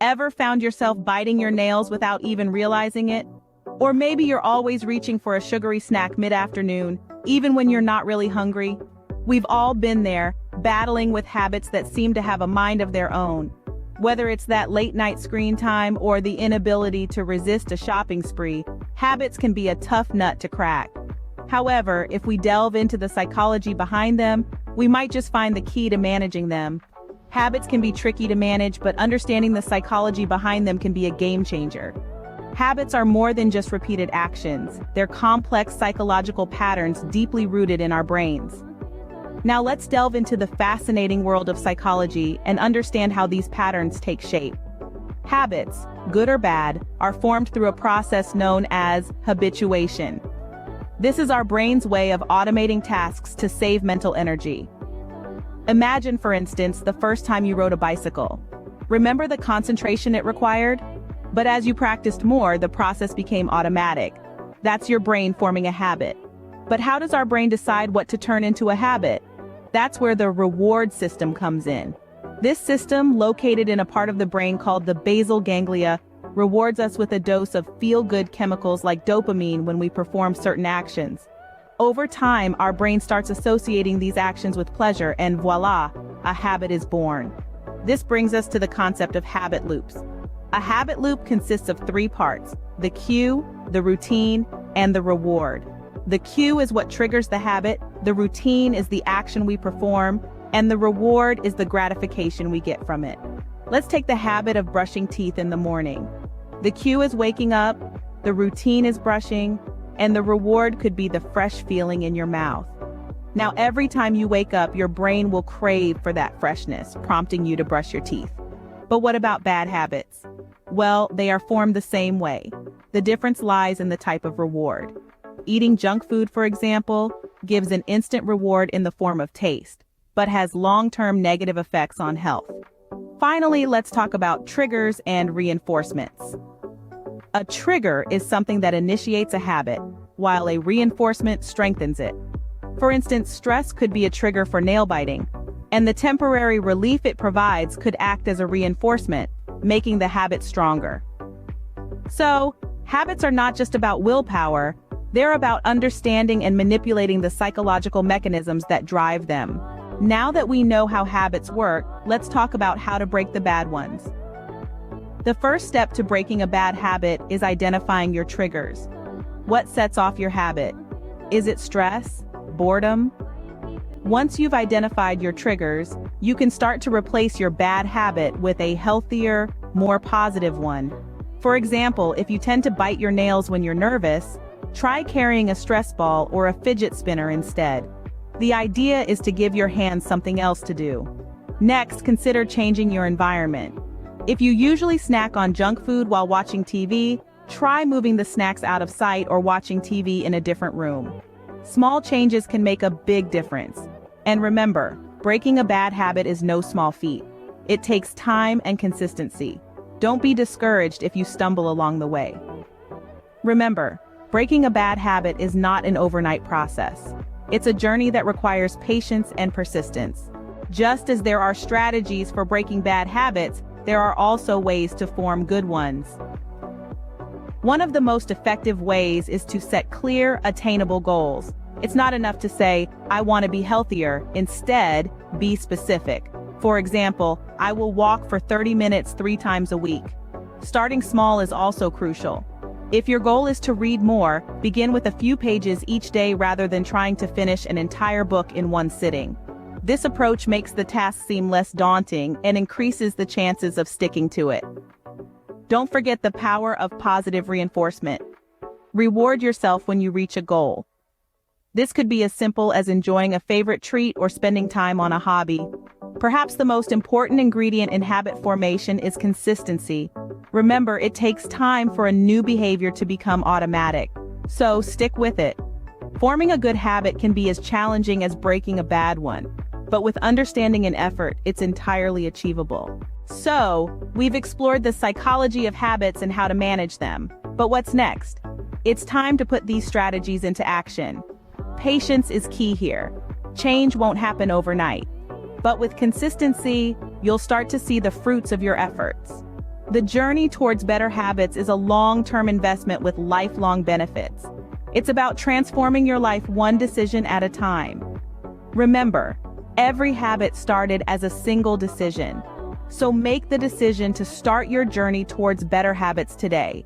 Ever found yourself biting your nails without even realizing it? Or maybe you're always reaching for a sugary snack mid-afternoon, even when you're not really hungry. We've all been there, battling with habits that seem to have a mind of their own. Whether it's that late-night screen time or the inability to resist a shopping spree, habits can be a tough nut to crack. However, if we delve into the psychology behind them, we might just find the key to managing them. Habits can be tricky to manage, but understanding the psychology behind them can be a game changer. Habits are more than just repeated actions. They're complex psychological patterns deeply rooted in our brains. Now let's delve into the fascinating world of psychology and understand how these patterns take shape. Habits, good or bad, are formed through a process known as habituation. This is our brain's way of automating tasks to save mental energy. Imagine, for instance, the first time you rode a bicycle. Remember the concentration it required? But as you practiced more, the process became automatic. That's your brain forming a habit. But how does our brain decide what to turn into a habit? That's where the reward system comes in. This system, located in a part of the brain called the basal ganglia, rewards us with a dose of feel-good chemicals like dopamine when we perform certain actions. Over time, our brain starts associating these actions with pleasure, and voila, a habit is born. This brings us to the concept of habit loops. A habit loop consists of three parts: the cue, the routine, and the reward. The cue is what triggers the habit, the routine is the action we perform, and the reward is the gratification we get from it. Let's take the habit of brushing teeth in the morning. The cue is waking up, the routine is brushing, and the reward could be the fresh feeling in your mouth. Now, every time you wake up, your brain will crave for that freshness, prompting you to brush your teeth. But what about bad habits? Well, they are formed the same way. The difference lies in the type of reward. Eating junk food, for example, gives an instant reward in the form of taste, but has long-term negative effects on health. Finally, let's talk about triggers and reinforcements. A trigger is something that initiates a habit, while a reinforcement strengthens it. For instance, stress could be a trigger for nail biting, and the temporary relief it provides could act as a reinforcement, making the habit stronger. So, habits are not just about willpower, they're about understanding and manipulating the psychological mechanisms that drive them. Now that we know how habits work, let's talk about how to break the bad ones. The first step to breaking a bad habit is identifying your triggers. What sets off your habit? Is it stress? Boredom? Once you've identified your triggers, you can start to replace your bad habit with a healthier, more positive one. For example, if you tend to bite your nails when you're nervous, try carrying a stress ball or a fidget spinner instead. The idea is to give your hands something else to do. Next, consider changing your environment. If you usually snack on junk food while watching TV, try moving the snacks out of sight or watching TV in a different room. Small changes can make a big difference. And remember, breaking a bad habit is no small feat. It takes time and consistency. Don't be discouraged if you stumble along the way. Remember, breaking a bad habit is not an overnight process. It's a journey that requires patience and persistence. Just as there are strategies for breaking bad habits, there are also ways to form good ones. One of the most effective ways is to set clear, attainable goals. It's not enough to say, I want to be healthier. Instead, be specific. For example, I will walk for 30 minutes 3 times a week. Starting small is also crucial. If your goal is to read more, begin with a few pages each day rather than trying to finish an entire book in one sitting. This approach makes the task seem less daunting and increases the chances of sticking to it. Don't forget the power of positive reinforcement. Reward yourself when you reach a goal. This could be as simple as enjoying a favorite treat or spending time on a hobby. Perhaps the most important ingredient in habit formation is consistency. Remember, it takes time for a new behavior to become automatic. So stick with it. Forming a good habit can be as challenging as breaking a bad one. But with understanding and effort, it's entirely achievable. So, we've explored the psychology of habits and how to manage them. But what's next? It's time to put these strategies into action. Patience is key here. Change won't happen overnight. But with consistency, you'll start to see the fruits of your efforts. The journey towards better habits is a long-term investment with lifelong benefits. It's about transforming your life one decision at a time. Remember, every habit started as a single decision. So make the decision to start your journey towards better habits today.